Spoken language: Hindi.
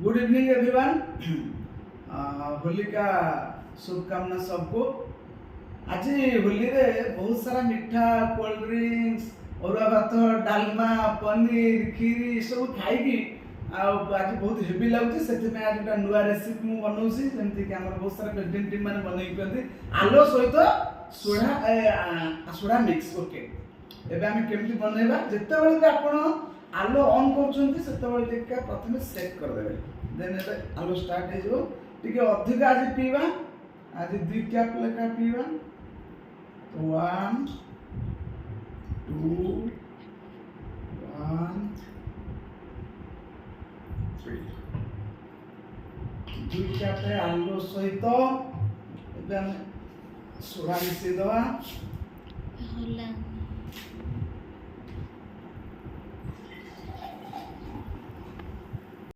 Good evening everyone. होली का शुभकामना सबको। आज होली रे बहुत सारा मिठा कोल्ड ड्रिंक्स अरुआ भात डालमा पनीर खीरी सब खाई आज बहुत हेवी लगुच से आज गोटे नुआ रेसिपी मुझे बनाऊँगी जमीक बहुत सारा प्रेजेंट टीम मैंने बनई आलो सहित सोडा मिक्स। ओके एबे आम केमती बनइबा जिते आप आलो ऑन कर प्रथम सेट करदे देन ए आलो स्टार्ट हो अधिक आज पीवा आज 2 कप लेखा पीवा तो 1 2 1 3 2 कप आलो सहित सोडा मिसई दवा होला